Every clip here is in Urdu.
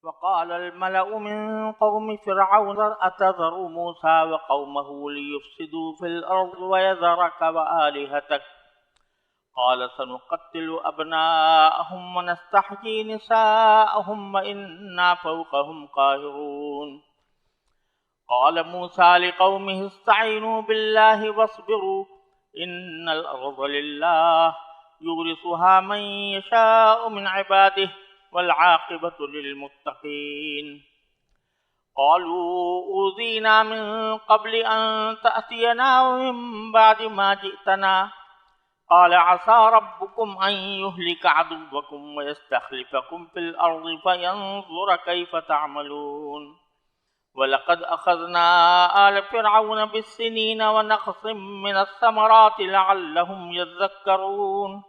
وقال الملأ من قوم فرعون أتذر موسى وقومه ليفسدوا في الأرض ويذرك وآلهتك قال سنقتل أبناءهم ونستحيي نساءهم وإنا فوقهم قاهرون قال موسى لقومه استعينوا بالله واصبروا إن الأرض لله يورثها من يشاء من عباده والعاقبة للمتقين قالوا أوذينا من قبل أن تأتينا ومن بعد ما جئتنا قال عسى ربكم أن يهلك عدوكم ويستخلفكم في الأرض فينظر كيف تعملون ولقد أخذنا آل فرعون بالسنين ونقص من الثمرات لعلهم يذكرون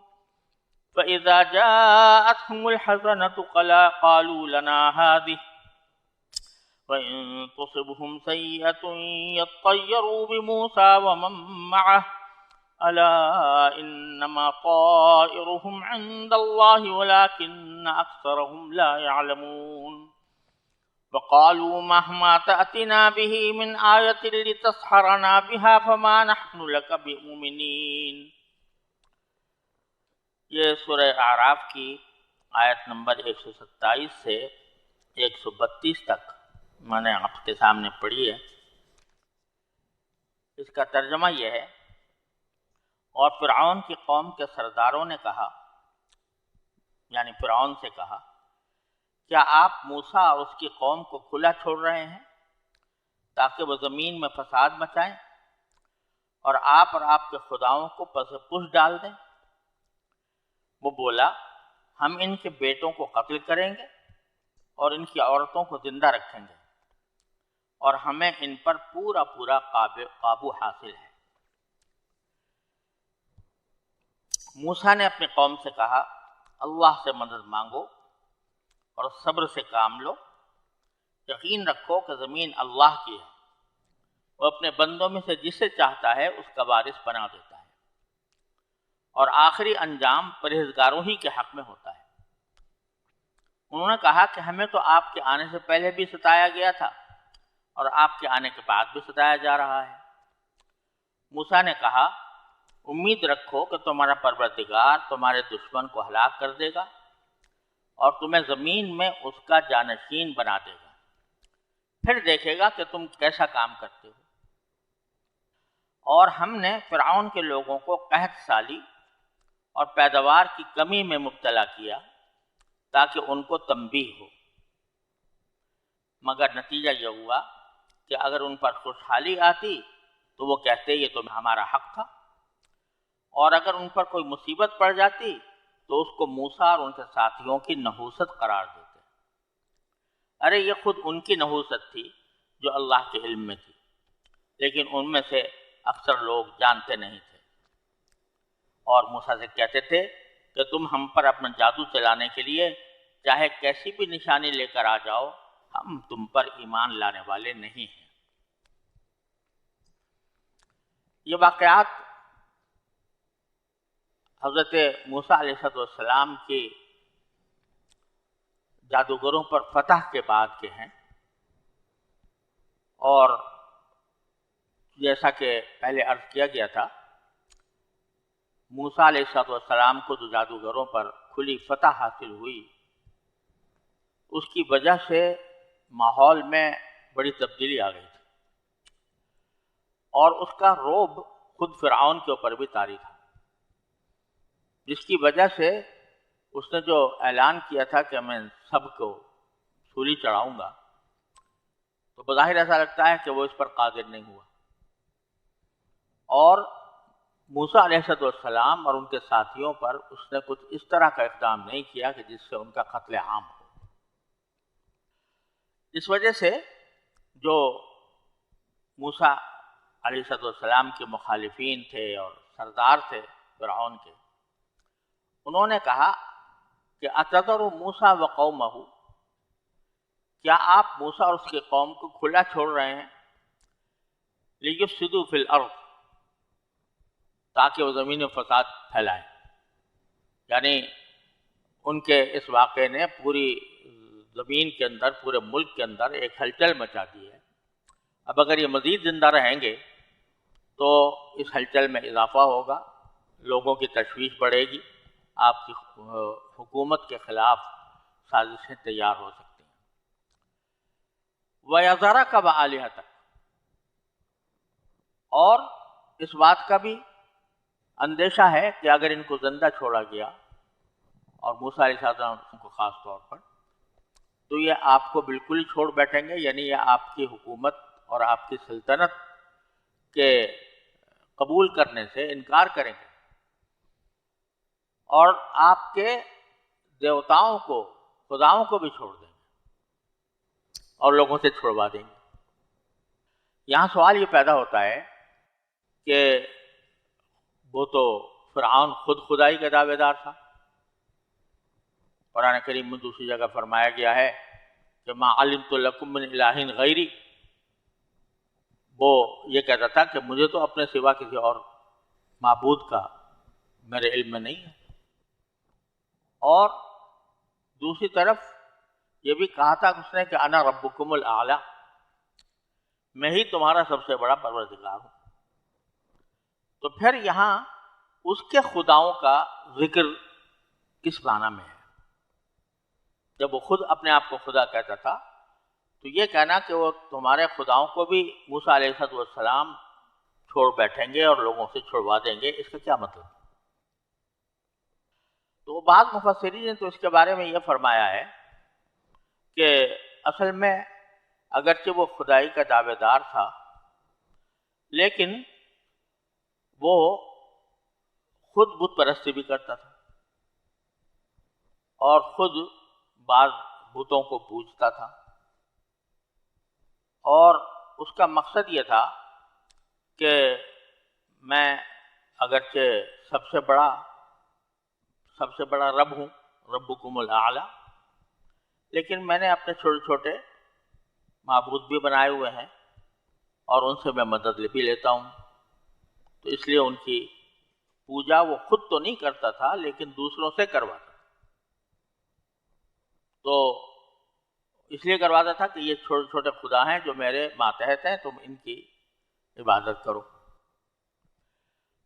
فإذا جاءتهم الحسنة قالوا لنا هذه وإن تصبهم سيئة يطيروا بموسى ومن معه ألا إنما طائرهم عند الله ولكن أكثرهم لا يعلمون وقالوا مهما تأتنا به من آية لتسحرنا بها فما نحن لك بمؤمنين۔ یہ سورہ اعراف کی آیت نمبر 127 سے 132 تک میں نے آپ کے سامنے پڑھی ہے۔ اس کا ترجمہ یہ ہے، اور فرعون کی قوم کے سرداروں نے کہا، یعنی فرعون سے کہا، کیا آپ موسیٰ اور اس کی قوم کو کھلا چھوڑ رہے ہیں تاکہ وہ زمین میں فساد مچائیں اور آپ کے خداؤں کو پس پش ڈال دیں؟ وہ بولا، ہم ان کے بیٹوں کو قتل کریں گے اور ان کی عورتوں کو زندہ رکھیں گے اور ہمیں ان پر پورا قابو حاصل ہے۔ موسیٰ نے اپنی قوم سے کہا، اللہ سے مدد مانگو اور صبر سے کام لو، یقین رکھو کہ زمین اللہ کی ہے، وہ اپنے بندوں میں سے جسے چاہتا ہے اس کا وارث بنا دیتا ہے، اور آخری انجام پرہیزگاروں ہی کے حق میں ہوتا ہے۔ انہوں نے کہا کہ ہمیں تو آپ کے آنے سے پہلے بھی ستایا گیا تھا اور آپ کے آنے کے بعد بھی ستایا جا رہا ہے۔ موسیٰ نے کہا، امید رکھو کہ تمہارا پروردگار تمہارے دشمن کو ہلاک کر دے گا اور تمہیں زمین میں اس کا جانشین بنا دے گا، پھر دیکھے گا کہ تم کیسا کام کرتے ہو۔ اور ہم نے فرعون کے لوگوں کو قحط سالی اور پیداوار کی کمی میں مبتلا کیا تاکہ ان کو تنبیہ ہو، مگر نتیجہ یہ ہوا کہ اگر ان پر خوشحالی آتی تو وہ کہتے یہ تو ہمارا حق تھا، اور اگر ان پر کوئی مصیبت پڑ جاتی تو اس کو موسیٰ اور ان کے ساتھیوں کی نحوست قرار دیتے۔ ارے یہ خود ان کی نحوست تھی جو اللہ کے علم میں تھی، لیکن ان میں سے اکثر لوگ جانتے نہیں تھے، اور موسیٰ سے کہتے تھے کہ تم ہم پر اپنا جادو چلانے کے لیے چاہے کیسی بھی نشانی لے کر آ جاؤ، ہم تم پر ایمان لانے والے نہیں ہیں۔ یہ واقعات حضرت موسیٰ علیہ السلام کی جادوگروں پر فتح کے بعد کے ہیں، اور جیسا کہ پہلے عرض کیا گیا تھا، موسیٰ علیہ السلام کو جو جادوگروں پر کھلی فتح حاصل ہوئی، اس کی وجہ سے ماحول میں بڑی تبدیلی آ گئی تھی، اور اس کا رعب خود فرعون کے اوپر بھی طاری تھا، جس کی وجہ سے اس نے جو اعلان کیا تھا کہ میں سب کو سولی چڑھاؤں گا، تو بظاہر ایسا لگتا ہے کہ وہ اس پر قادر نہیں ہوا، اور موسیٰ علیہ السلام اور ان کے ساتھیوں پر اس نے کچھ اس طرح کا اقدام نہیں کیا کہ جس سے ان کا قتل عام ہو۔ اس وجہ سے جو موسیٰ علیہ السلام کے مخالفین تھے اور سردار تھے فرعون کے، انہوں نے کہا کہ اتذر موسیٰ وقومہ، کیا آپ موسیٰ اور اس کی قوم کو کھلا چھوڑ رہے ہیں لیفسدوا فی الارض، تاکہ وہ زمین میں فساد پھیلائیں؟ یعنی ان کے اس واقعے نے پوری زمین کے اندر، پورے ملک کے اندر ایک ہلچل مچا دی ہے۔ اب اگر یہ مزید زندہ رہیں گے تو اس ہلچل میں اضافہ ہوگا، لوگوں کی تشویش بڑھے گی، آپ کی حکومت کے خلاف سازشیں تیار ہو سکتی ہیں۔ وَيَذَرَكَ وَآلِهَتَكَ، اور اس بات کا بھی اندیشہ ہے کہ اگر ان کو زندہ چھوڑا گیا، اور موسیٰ علیہ السلام کو خاص طور پر، تو یہ آپ کو بالکل ہی چھوڑ بیٹھیں گے، یعنی یہ آپ کی حکومت اور آپ کی سلطنت کے قبول کرنے سے انکار کریں گے، اور آپ کے دیوتاؤں کو، خداؤں کو بھی چھوڑ دیں گے اور لوگوں سے چھڑوا دیں گے۔ یہاں سوال یہ پیدا ہوتا ہے کہ وہ تو فرعون خود خدائی کا دعوے دار تھا۔ قرآن کریم میں دوسری جگہ فرمایا گیا ہے کہ ما علمت لکم من الہ غیری، وہ یہ کہتا تھا کہ مجھے تو اپنے سوا کسی اور معبود کا میرے علم میں نہیں ہے، اور دوسری طرف یہ بھی کہا تھا اس نے کہ انا ربکم الاعلی، میں ہی تمہارا سب سے بڑا پروردگار ہوں۔ تو پھر یہاں اس کے خداؤں کا ذکر کس معنی میں ہے؟ جب وہ خود اپنے آپ کو خدا کہتا تھا تو یہ کہنا کہ وہ تمہارے خداؤں کو بھی موسیٰ علیہ السلام چھوڑ بیٹھیں گے اور لوگوں سے چھڑوا دیں گے، اس کا کیا مطلب؟ تو بعض مفسرین نے تو اس کے بارے میں یہ فرمایا ہے کہ اصل میں اگرچہ وہ خدائی کا دعوے دار تھا، لیکن وہ خود بت پرستی بھی کرتا تھا اور خود بعض بتوں کو پوجتا تھا، اور اس کا مقصد یہ تھا کہ میں اگرچہ سب سے بڑا رب ہوں، ربکم الاعلی، لیکن میں نے اپنے چھوٹے چھوٹے معبود بھی بنائے ہوئے ہیں اور ان سے میں مدد بھی لیتا ہوں۔ تو اس لیے ان کی پوجا وہ خود تو نہیں کرتا تھا لیکن دوسروں سے کرواتا تھا۔ تو اس لیے کرواتا تھا کہ یہ چھوٹے چھوٹے خدا ہیں جو میرے ماتحت ہیں، تم ان کی عبادت کرو۔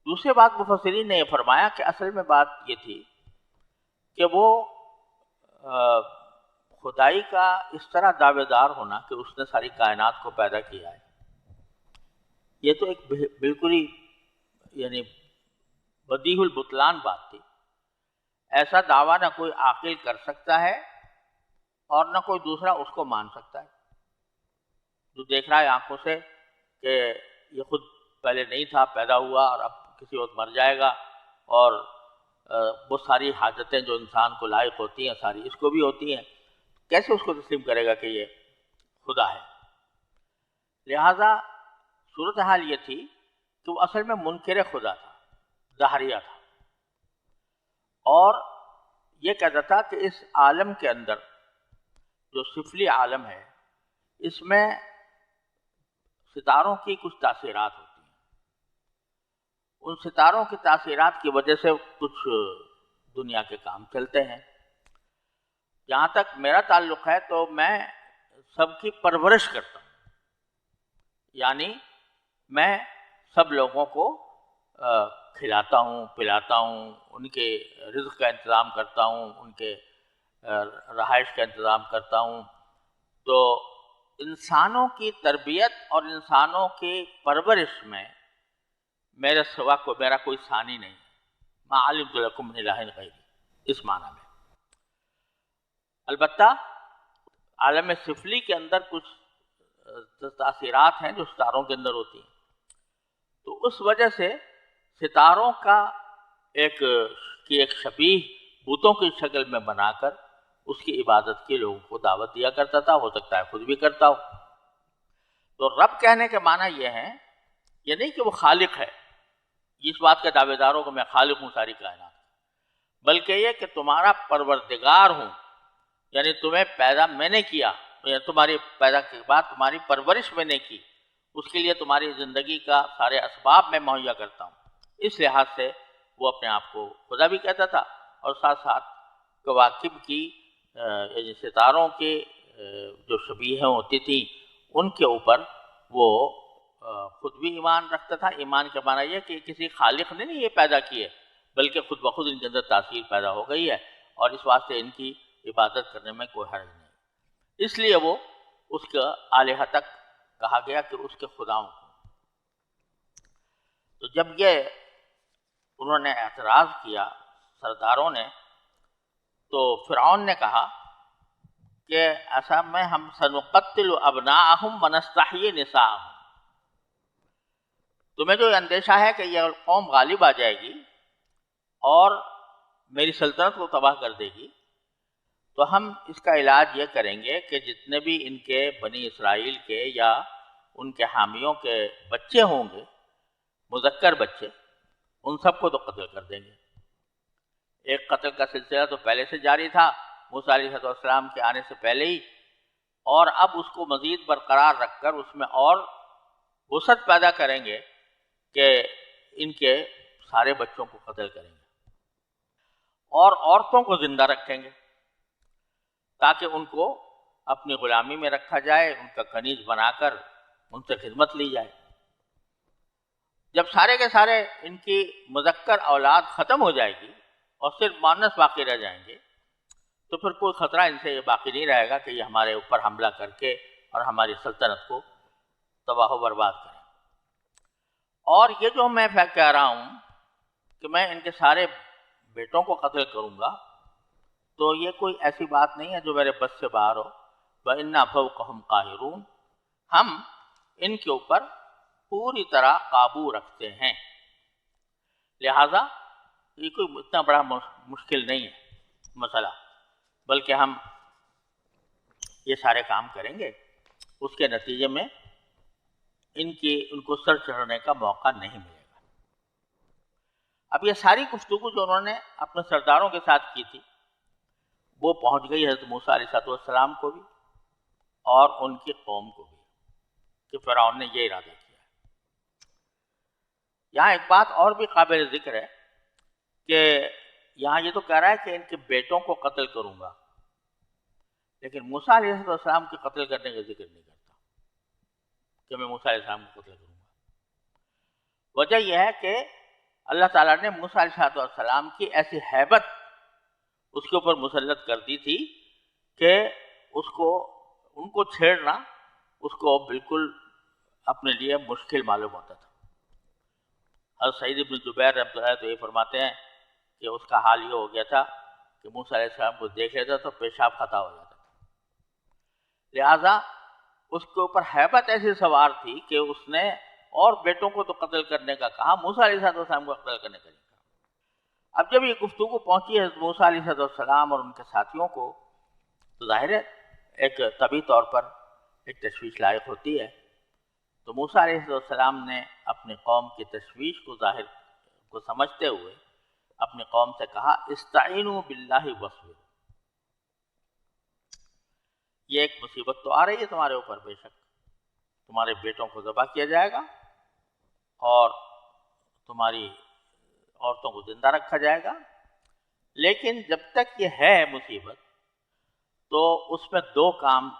دوسری بات مفسرین نے یہ فرمایا کہ اصل میں بات یہ تھی کہ وہ خدائی کا اس طرح دعوے دار ہونا کہ اس نے ساری کائنات کو پیدا کیا ہے، یہ تو ایک بالکل ہی یعنی بدیہی البطلان بات تھی۔ ایسا دعویٰ نہ کوئی عاقل کر سکتا ہے اور نہ کوئی دوسرا اس کو مان سکتا ہے۔ جو دیکھ رہا ہے آنکھوں سے کہ یہ خود پہلے نہیں تھا، پیدا ہوا اور اب کسی وقت مر جائے گا، اور وہ ساری حاجتیں جو انسان کو لائق ہوتی ہیں ساری اس کو بھی ہوتی ہیں، کیسے اس کو تسلیم کرے گا کہ یہ خدا ہے؟ لہذا صورتحال یہ تھی کہ وہ اصل میں منکر خدا تھا، دہریہ تھا، اور یہ کہتا تھا کہ اس عالم کے اندر جو سفلی عالم ہے، اس میں ستاروں کی کچھ تاثیرات ہوتی ہیں، ان ستاروں کی تاثیرات کی وجہ سے کچھ دنیا کے کام چلتے ہیں۔ جہاں تک میرا تعلق ہے تو میں سب کی پرورش کرتا ہوں، یعنی میں سب لوگوں کو کھلاتا ہوں، پلاتا ہوں، ان کے رزق کا انتظام کرتا ہوں، ان کے رہائش کا انتظام کرتا ہوں۔ تو انسانوں کی تربیت اور انسانوں کی پرورش میں میرے سوا میرا کوئی ثانی نہیں، ما علمت لکم من الہ غیری، اس معنی میں۔ البتہ عالم سفلی کے اندر کچھ تاثیرات ہیں جو ستاروں کے اندر ہوتی ہیں، تو اس وجہ سے ستاروں کا ایک شبیہ بتوں کی شکل میں بنا کر اس کی عبادت کے لوگوں کو دعوت دیا کرتا تھا، ہو سکتا ہے خود بھی کرتا ہو۔ تو رب کہنے کے معنی یہ ہے، یہ نہیں کہ وہ خالق ہے، اس بات کا دعوے دار ہو کہ میں خالق ہوں ساری کائنات، بلکہ یہ کہ تمہارا پروردگار ہوں، یعنی تمہیں پیدا میں نے کیا، تمہاری پیدا کے بعد تمہاری پرورش میں نے کی، اس کے لیے تمہاری زندگی کا سارے اسباب میں مہیا کرتا ہوں۔ اس لحاظ سے وہ اپنے آپ کو خدا بھی کہتا تھا، اور ساتھ ساتھ کواکب کی یعنی ستاروں کے جو شبیہیں ہوتی تھیں ان کے اوپر وہ خود بھی ایمان رکھتا تھا۔ ایمان کا معنی یہ کہ کسی خالق نے نہیں یہ پیدا کیے، بلکہ خود بخود ان کے اندر تاثیر پیدا ہو گئی ہے، اور اس واسطے ان کی عبادت کرنے میں کوئی حرج نہیں، اس لیے وہ اس کا الہ تک کہا گیا کہ اس کے خداؤں کو۔ تو جب یہ انہوں نے اعتراض کیا سرداروں نے، تو فرعون نے کہا کہ ایسا میں ہم سنقتل ابناءہم ونستحیی نساءہم، تمہیں جو اندیشہ ہے کہ یہ قوم غالب آ جائے گی اور میری سلطنت کو تباہ کر دے گی، تو ہم اس کا علاج یہ کریں گے کہ جتنے بھی ان کے بنی اسرائیل کے یا ان کے حامیوں کے بچے ہوں گے، مذکر بچے، ان سب کو تو قتل کر دیں گے۔ ایک قتل کا سلسلہ تو پہلے سے جاری تھا موسیٰ علیہ السلام کے آنے سے پہلے ہی، اور اب اس کو مزید برقرار رکھ کر اس میں اور وسعت پیدا کریں گے کہ ان کے سارے بچوں کو قتل کریں گے، اور عورتوں کو زندہ رکھیں گے تاکہ ان کو اپنی غلامی میں رکھا جائے، ان کا کنیز بنا کر ان سے خدمت لی جائے۔ جب سارے کے سارے ان کی مذکر اولاد ختم ہو جائے گی اور صرف مؤنث باقی رہ جائیں گے، تو پھر کوئی خطرہ ان سے یہ باقی نہیں رہے گا کہ یہ ہمارے اوپر حملہ کر کے اور ہماری سلطنت کو تباہ و برباد کریں۔ اور یہ جو میں کہہ رہا ہوں کہ میں ان کے سارے بیٹوں کو قتل کروں گا، تو یہ کوئی ایسی بات نہیں ہے جو میرے بس سے باہر ہو۔ وَإِنَّا فَوْقَهُمْ قَاهِرُونَ، ہم ان کے اوپر پوری طرح قابو رکھتے ہیں، لہذا یہ کوئی اتنا بڑا مشکل نہیں ہے مسئلہ، بلکہ ہم یہ سارے کام کریں گے، اس کے نتیجے میں ان کو سر چڑھنے کا موقع نہیں ملے گا۔ اب یہ ساری گفتگو جو انہوں نے اپنے سرداروں کے ساتھ کی تھی، وہ پہنچ گئی حضرت موسیٰ علیہ السلام کو بھی اور ان کی قوم کو بھی کہ فرعون نے یہ ارادہ کیا ہے۔ یہاں ایک بات اور بھی قابل ذکر ہے کہ یہاں یہ تو کہہ رہا ہے کہ ان کے بیٹوں کو قتل کروں گا، لیکن موسیٰ علیہ السلام کے قتل کرنے کا ذکر نہیں کرتا کہ میں موسیٰ علیہ السلام کو قتل کروں گا۔ وجہ یہ ہے کہ اللہ تعالیٰ نے موسیٰ علیہ السلام کی ایسی ہیبت اس کے اوپر مسلط کر دی تھی کہ ان کو چھیڑنا اس کو بالکل اپنے لیے مشکل معلوم ہوتا تھا۔ حضرت سعید بن جبیر رحمۃ اللہ تو یہ فرماتے ہیں کہ اس کا حال یہ ہو گیا تھا کہ موسیٰ علیہ السلام کو دیکھ لیتا تو پیشاب خطا ہو جاتا تھا، لہٰذا اس کے اوپر ہیبت ایسی سوار تھی کہ اس نے اور بیٹوں کو تو قتل کرنے کا کہا، موسیٰ علیہ السلام کو قتل کرنے کا نہیں کہا۔ اب جب یہ گفتگو پہنچی ہے موسیٰ علیہ السلام اور ان کے ساتھیوں کو، تو ظاہر ہے ایک طبی طور پر ایک تشویش لاحق ہوتی ہے۔ تو موسیٰ علیہ السلام نے اپنی قوم کی تشویش کو سمجھتے ہوئے اپنی قوم سے کہا، استعینوا باللہ واصبروا، یہ ایک مصیبت تو آ رہی ہے تمہارے اوپر، بے شک تمہارے بیٹوں کو ذبح کیا جائے گا اور تمہاری عورتوں کو زندہ رکھا جائے گا، لیکن جب تک یہ ہے مصیبت تو اس میں دو کام،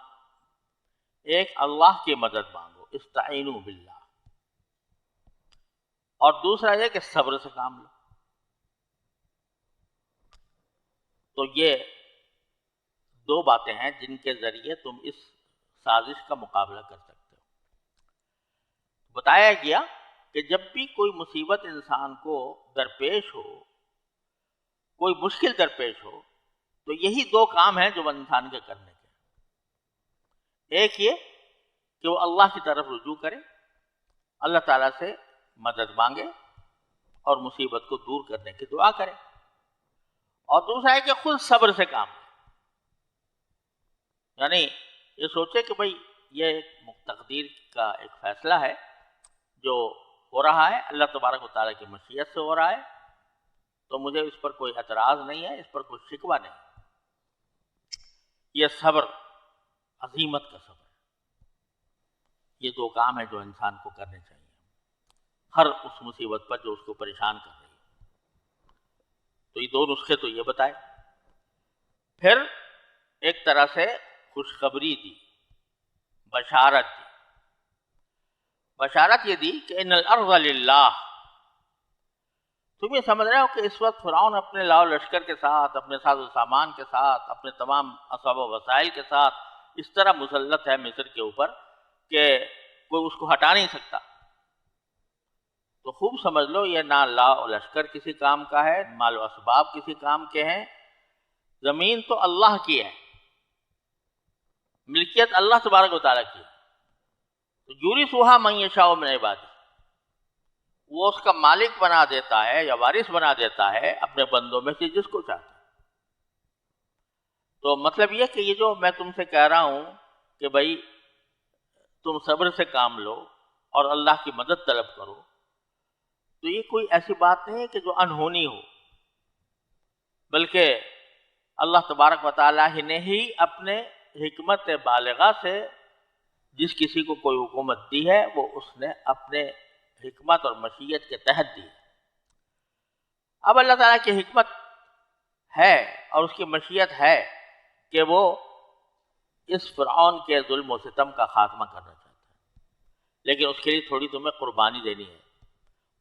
ایک اللہ کی مدد مانگو، استعینوا باللہ، اور دوسرا یہ کہ صبر سے کام لو۔ تو یہ دو باتیں ہیں جن کے ذریعے تم اس سازش کا مقابلہ کر سکتے ہو۔ بتایا گیا کہ جب بھی کوئی مصیبت انسان کو درپیش ہو، کوئی مشکل درپیش ہو، تو یہی دو کام ہیں جو انسان کے کرنے کے، ایک یہ کہ وہ اللہ کی طرف رجوع کرے، اللہ تعالیٰ سے مدد مانگے اور مصیبت کو دور کرنے کی دعا کرے، اور دوسرا ہے کہ خود صبر سے کام لے، یعنی یہ سوچے کہ بھئی یہ ایک تقدیر کا ایک فیصلہ ہے جو ہو رہا ہے، اللہ تبارک و تعالیٰ کی مشیت سے ہو رہا ہے، تو مجھے اس پر کوئی اعتراض نہیں ہے، اس پر کوئی شکوہ نہیں۔ یہ صبر، عزیمت کا صبر، یہ دو کام ہیں جو انسان کو کرنے چاہیے ہر اس مصیبت پر جو اس کو پریشان کر رہی ہے۔ تو یہ دو نسخے تو یہ بتائے۔ پھر ایک طرح سے خوشخبری دی، بشارت دی۔ بشارت یہ دی کہ ان الارض للہ، تم یہ سمجھ رہے ہو کہ اس وقت فرعون اپنے لاؤ لشکر کے ساتھ، اپنے ساز و سامان کے ساتھ، اپنے تمام اسباب و وسائل کے ساتھ اس طرح مسلط ہے مصر کے اوپر کہ کوئی اس کو ہٹا نہیں سکتا۔ تو خوب سمجھ لو یہ نہ لاؤ لشکر کسی کام کا ہے، مال و اسباب کسی کام کے ہیں، زمین تو اللہ کی ہے، ملکیت اللہ تبارک و تعالیٰ کی ہے۔ تو یورثھا من یشاء من عبادہ، وہ اس کا مالک بنا دیتا ہے یا وارث بنا دیتا ہے اپنے بندوں میں سے جس کو چاہتا ہے۔ تو مطلب یہ کہ یہ جو میں تم سے کہہ رہا ہوں کہ بھائی تم صبر سے کام لو اور اللہ کی مدد طلب کرو، تو یہ کوئی ایسی بات نہیں ہے کہ جو انہونی ہو، بلکہ اللہ تبارک و تعالیٰ نے ہی اپنے حکمت بالغہ سے جس کسی کو کوئی حکومت دی ہے وہ اس نے اپنے حکمت اور مشیت کے تحت دی۔ اب اللہ تعالیٰ کی حکمت ہے اور اس کی مشیت ہے کہ وہ اس فرعون کے ظلم و ستم کا خاتمہ کرنا چاہتا ہے، لیکن اس کے لیے تھوڑی تمہیں قربانی دینی ہے۔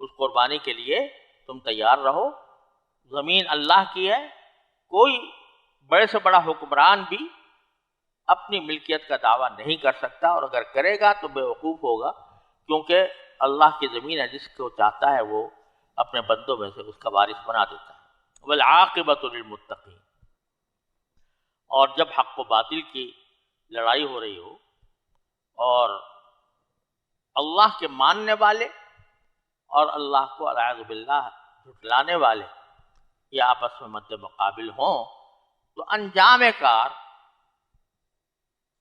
اس قربانی کے لیے تم تیار رہو۔ زمین اللہ کی ہے، کوئی بڑے سے بڑا حکمران بھی اپنی ملکیت کا دعویٰ نہیں کر سکتا، اور اگر کرے گا تو بے وقوف ہوگا، کیونکہ اللہ کی زمین ہے، جس کو چاہتا ہے وہ اپنے بندوں میں سے اس کا وارث بنا دیتا ہے۔ والعاقبۃ للمتقین، اور جب حق و باطل کی لڑائی ہو رہی ہو اور اللہ کے ماننے والے اور اللہ کو اعوذ باللہ جھٹلانے والے یہ آپس میں مد مقابل ہوں، تو انجام کار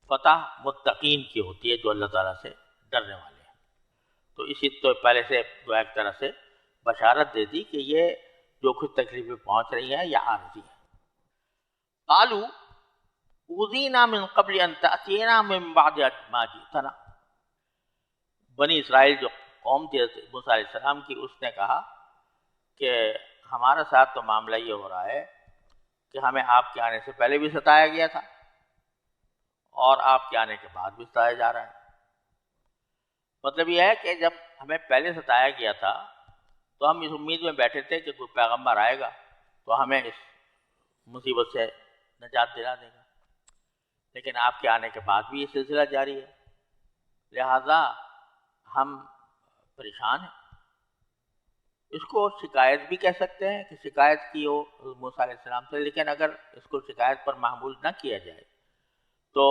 فتح متقین کی ہوتی ہے، جو اللہ تعالیٰ سے ڈرنے والے ہیں۔ تو اسی تو پہلے سے ایک طرح سے بشارت دے دی کہ یہ جو کچھ تکلیفیں پہنچ رہی ہیں یہ عارضی ہیں۔ قالوا اوذینا من قبل ان تأتینا من بعد ما جئتنا، بنی اسرائیل جو قوم تھی موسیٰ علیہ السلام کی، اس نے کہا کہ ہمارے ساتھ تو معاملہ یہ ہو رہا ہے کہ ہمیں آپ کے آنے سے پہلے بھی ستایا گیا تھا اور آپ کے آنے کے بعد بھی ستایا جا رہا ہے۔ مطلب یہ ہے کہ جب ہمیں پہلے ستایا گیا تھا تو ہم اس امید میں بیٹھے تھے کہ کوئی پیغمبر آئے گا تو ہمیں اس مصیبت سے نجات دلا دے گا، لیکن آپ کے آنے کے بعد بھی یہ سلسلہ جاری ہے، لہذا ہم پریشان ہیں۔ اس کو شکایت بھی کہہ سکتے ہیں کہ شکایت کی ہو موسیٰ علیہ السلام سے، لیکن اگر اس کو شکایت پر محمول نہ کیا جائے تو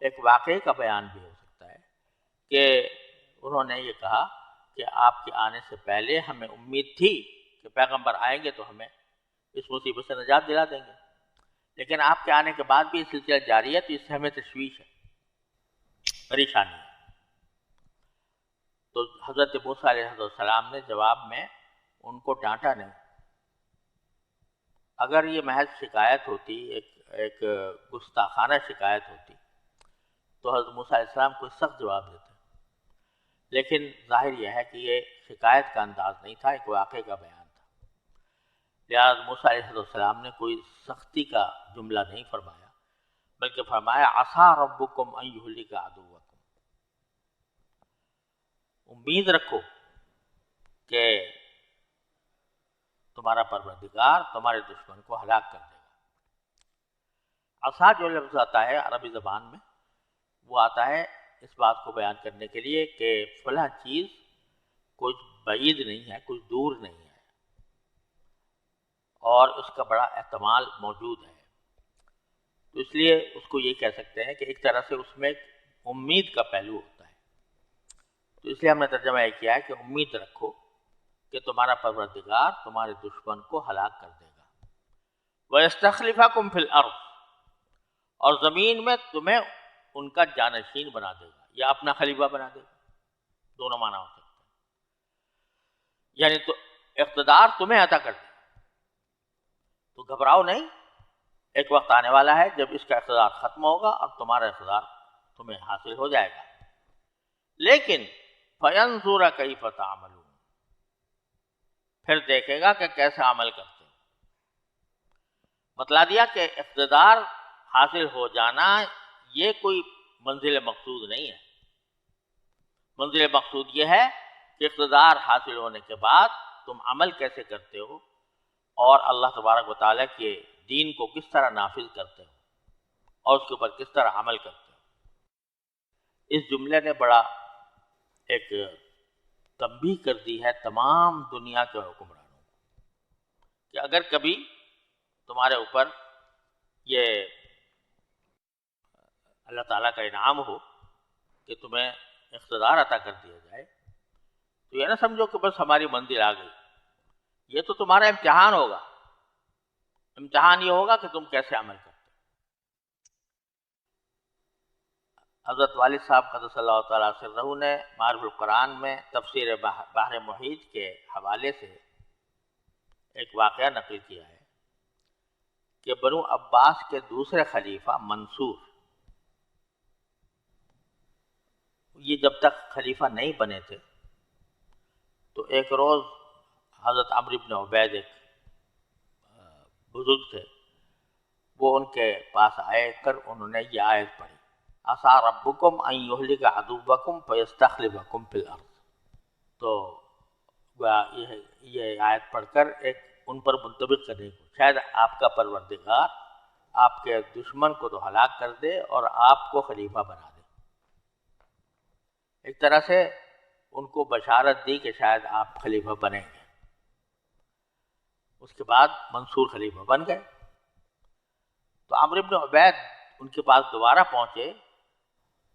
ایک واقعے کا بیان بھی ہو سکتا ہے کہ انہوں نے یہ کہا کہ آپ کے آنے سے پہلے ہمیں امید تھی کہ پیغمبر آئیں گے تو ہمیں اس مصیبت سے نجات دلا دیں گے، لیکن آپ کے آنے کے بعد بھی یہ سلسلہ جاری ہے، تو اس سے ہمیں تشویش ہے، پریشانی ہے۔ تو حضرت موسیٰ علیہ السلام نے جواب میں ان کو ڈانٹا نہیں۔ اگر یہ محض شکایت ہوتی، ایک گستاخانہ شکایت ہوتی، تو حضرت موسیٰ علیہ السلام کو سخت جواب دیتے، لیکن ظاہر یہ ہے کہ یہ شکایت کا انداز نہیں تھا، ایک واقعے کا بیان تھا، لہٰذا موسیٰ علیہ السلام نے کوئی سختی کا جملہ نہیں فرمایا، بلکہ فرمایا عسیٰ ربکم ان یہلک عدوکم، امید رکھو کہ تمہارا پروردگار تمہارے دشمن کو ہلاک کر دے گا۔ عصا جو لفظ آتا ہے عربی زبان میں، وہ آتا ہے اس بات کو بیان کرنے کے لیے کہ فلاں چیز کچھ بعید نہیں ہے، کچھ دور نہیں ہے، اور اس کا بڑا احتمال موجود ہے، تو اس لیے اس کو یہ کہہ سکتے ہیں کہ ایک طرح سے اس میں ایک امید کا پہلو ہوتا ہے۔ تو اس لیے ہم نے ترجمہ یہ کیا ہے کہ امید رکھو کہ تمہارا پروردگار تمہارے دشمن کو ہلاک کر دے گا۔ وَيَسْتَخْلِفَكُمْ فِي الْأَرْضِ، اور زمین میں تمہیں ان کا جانشین بنا دے گا یا اپنا خلیفہ بنا دے گا، دونوں معنی ہو سکتے ہیں، یعنی تو اقتدار تمہیں عطا کر دے گا۔ تو گھبراؤ نہیں، ایک وقت آنے والا ہے جب اس کا اقتدار ختم ہوگا اور تمہارا اقتدار تمہیں حاصل ہو جائے گا، لیکن فَيَنْظُرَ كَيْفَ تَعْمَلُونَ، پھر دیکھے گا کہ کیسے عمل کرتے ہیں۔ بتلا دیا کہ اقتدار حاصل ہو جانا یہ کوئی منزل مقصود نہیں ہے. منزل مقصود یہ ہے کہ اقتدار حاصل ہونے کے بعد تم عمل کیسے کرتے ہو اور اللہ تبارک و تعالیٰ کے دین کو کس طرح نافذ کرتے ہو اور اس کے اوپر کس طرح عمل کرتے ہو. اس جملے نے بڑا ایک تنبیہ کر دی ہے تمام دنیا کے حکمرانوں کو کہ اگر کبھی تمہارے اوپر یہ اللہ تعالیٰ کا انعام ہو کہ تمہیں اقتدار عطا کر دیا جائے تو یہ نہ سمجھو کہ بس ہماری منزل آ گئی. یہ تو تمہارا امتحان ہوگا. امتحان یہ ہوگا کہ تم کیسے عمل کرتے. حضرت والد صاحب قدس اللہ تعالیٰ سرہ نے معارف القرآن میں تفسیر بحر محیط کے حوالے سے ایک واقعہ نقل کیا ہے کہ بنو عباس کے دوسرے خلیفہ منصور یہ جب تک خلیفہ نہیں بنے تھے تو ایک روز حضرت عمرو بن عبید ایک بزرگ تھے وہ ان کے پاس آئے کر انہوں نے یہ آیت پڑھی عسیٰ ربکم ان یہلک عدوکم فیستخلفکم فی الارض. تو یہ آیت پڑھ کر ایک ان پر منطبق کرنے کو شاید آپ کا پروردگار آپ کے دشمن کو تو ہلاک کر دے اور آپ کو خلیفہ بنا دے. ایک طرح سے ان کو بشارت دی کہ شاید آپ خلیفہ بنیں گے. اس کے بعد منصور خلیفہ بن گئے. تو عمرو بن عبید ان کے پاس دوبارہ پہنچے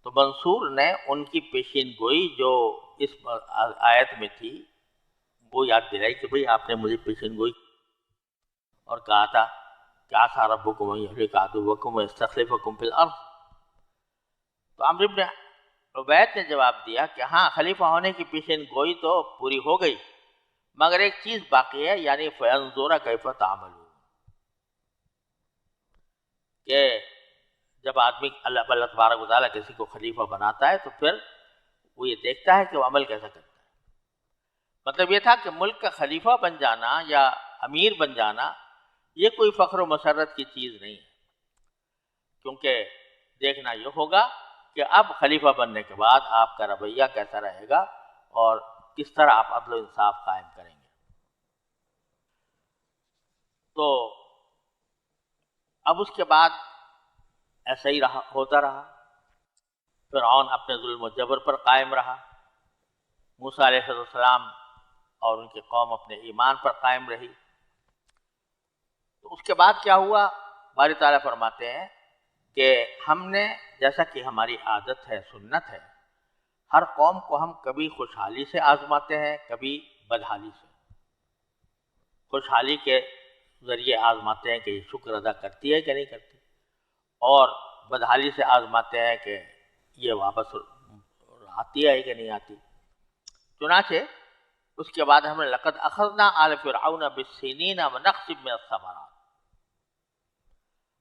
تو منصور نے ان کی پیشین گوئی جو اس آیت میں تھی وہ یاد دلائی کہ بھئی آپ نے مجھے پیشین گوئی اور کہا تھا کہ عسیٰ ربکم ان یہلک عدوکم ویستخلفکم فی الارض. تو عمرو بن عبید نے جواب دیا کہ ہاں خلیفہ ہونے کی پیشین گوئی تو پوری ہو گئی مگر ایک چیز باقی ہے یعنی فینظر کیف تعملون کہ جب آدمی اللہ تبارک و تعالیٰ کسی کو خلیفہ بناتا ہے تو پھر وہ یہ دیکھتا ہے کہ وہ عمل کیسا کرتا ہے. مطلب یہ تھا کہ ملک کا خلیفہ بن جانا یا امیر بن جانا یہ کوئی فخر و مسرت کی چیز نہیں ہے کیونکہ دیکھنا یہ ہوگا کہ اب خلیفہ بننے کے بعد آپ کا رویہ کیسا رہے گا اور کس طرح آپ عدل و انصاف قائم کریں گے. تو اب اس کے بعد ایسا ہی ہوتا رہا. فرعون اپنے ظلم و جبر پر قائم رہا. موسیٰ علیہ السلام اور ان کی قوم اپنے ایمان پر قائم رہی. تو اس کے بعد کیا ہوا؟ باری تعالیٰ فرماتے ہیں کہ ہم نے جیسا کہ ہماری عادت ہے سنت ہے ہر قوم کو ہم کبھی خوشحالی سے آزماتے ہیں کبھی بدحالی سے. خوشحالی کے ذریعے آزماتے ہیں کہ یہ شکر ادا کرتی ہے کہ نہیں کرتی اور بدحالی سے آزماتے ہیں کہ یہ واپس آتی ہے کہ نہیں آتی. چنانچہ اس کے بعد ہم نے لقد اخذنا آل فرعون بالسنین ونقص من الثمرات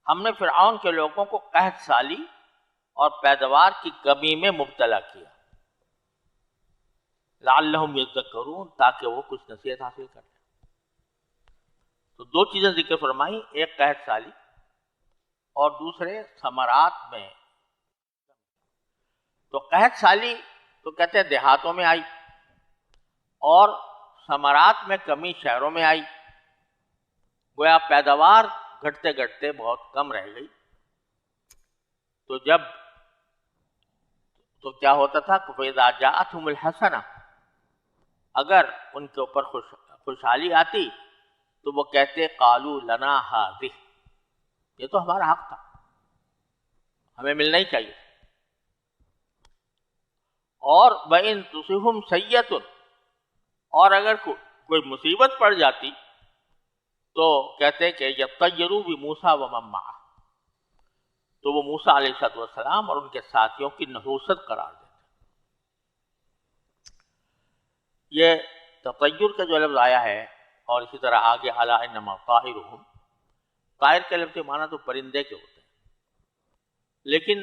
ہم نے فرعون کے لوگوں کو قحط سالی اور پیداوار کی کمی میں مبتلا کیا لعلہم یذکرون تاکہ وہ کچھ نصیحت حاصل کر لیں. تو دو چیزیں ذکر فرمائی ایک قحط سالی اور دوسرے ثمرات میں. تو قحط سالی تو کہتے ہیں دیہاتوں میں آئی اور ثمرات میں کمی شہروں میں آئی. گویا پیداوار گھٹتے گھٹتے بہت کم رہ گئی. تو جب تو کیا ہوتا تھا کہ فَإِذَا جَاءَتْهُمُ الْحَسَنَةُ اگر ان کے اوپر خوشحالی آتی تو وہ کہتے قالوا لنا هذه یہ تو ہمارا حق تھا ہمیں ملنا ہی چاہیے. اور وَإِن تُصِبْهُمْ سَيِّئَةٌ اور اگر کوئی مصیبت پڑ جاتی تو کہتے کہ یطیروا بموسیٰ ومن معہ تو وہ موسیٰ علیہ السلام اور ان کے ساتھیوں کی نحوست قرار دیتے. یہ تطیر کا جو لفظ آیا ہے اور اسی طرح آگے الا انما طائرهم طائر کے لفظ معنی تو پرندے کے ہوتے ہیں لیکن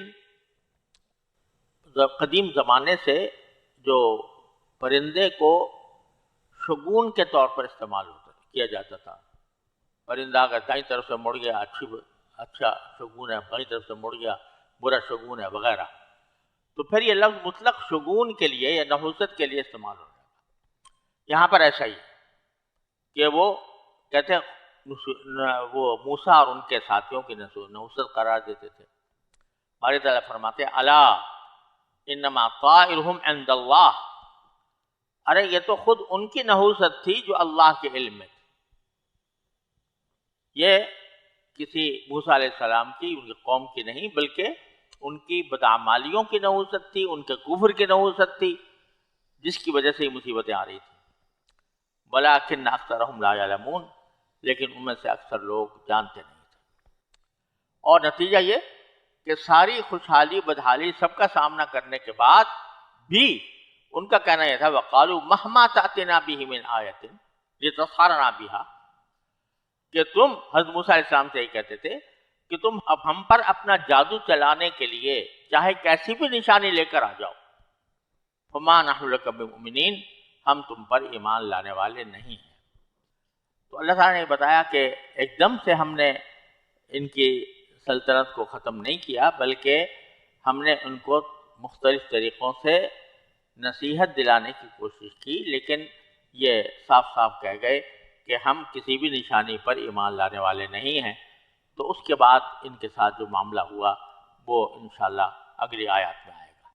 قدیم زمانے سے جو پرندے کو شگون کے طور پر استعمال کیا جاتا تھا. پرندہ اگر دائیں طرف سے مڑ گیا اچھا شگون ہے، اپنی طرف سے مڑ گیا، برا شگون ہے وغیرہ، تو پھر یہ لفظ مطلق شگون کے لیے یا نحوست کے لیے استعمال ہو جائے گا۔ یہاں پر ایسا ہی ہے کہ وہ کہتے ہیں وہ موسیٰ اور ان کے ساتھیوں کی نحوست قرار دیتے تھے۔ باری تعالیٰ فرماتے ہیں الا انما طائرهم عند اللہ، ارے یہ تو خود ان کی نحوست تھی جو اللہ کے علم میں تھی۔ یہ کسی موسیٰ علیہ السلام کی، ان کی قوم کی نہیں، بلکہ ان کی بدعمالیوں کی نحوست تھی، ان کے کفر کی نحوست تھی، جس کی وجہ سے یہ مصیبتیں آ رہی تھیں۔ وَلَٰكِنَّ أَكْثَرَهُمْ لَا يَعْلَمُونَ، لیکن ان میں سے اکثر لوگ جانتے نہیں تھے۔ اور نتیجہ یہ کہ ساری خوشحالی بدحالی سب کا سامنا کرنے کے بعد بھی ان کا کہنا یہ تھا وَقَالُوا مَهْمَا تَأْتِنَا بِهِ مِنْ آیَةٍ لِتَسْحَرَنَا بِهَا، کہ تم حضرت موسیٰ علیہ السلام سے یہ کہتے تھے کہ تم اب ہم پر اپنا جادو چلانے کے لیے چاہے کیسی بھی نشانی لے کر آ جاؤ، فَمَا نَحْنُ لَكَ بِمُؤْمِنِينَ، ہم تم پر ایمان لانے والے نہیں ہیں۔ تو اللہ تعالیٰ نے بتایا کہ ایک دم سے ہم نے ان کی سلطنت کو ختم نہیں کیا، بلکہ ہم نے ان کو مختلف طریقوں سے نصیحت دلانے کی کوشش کی، لیکن یہ صاف صاف کہہ گئے کہ ہم کسی بھی نشانی پر ایمان لانے والے نہیں ہیں۔ تو اس کے بعد ان کے ساتھ جو معاملہ ہوا وہ انشاءاللہ اگلی آیات میں ہے۔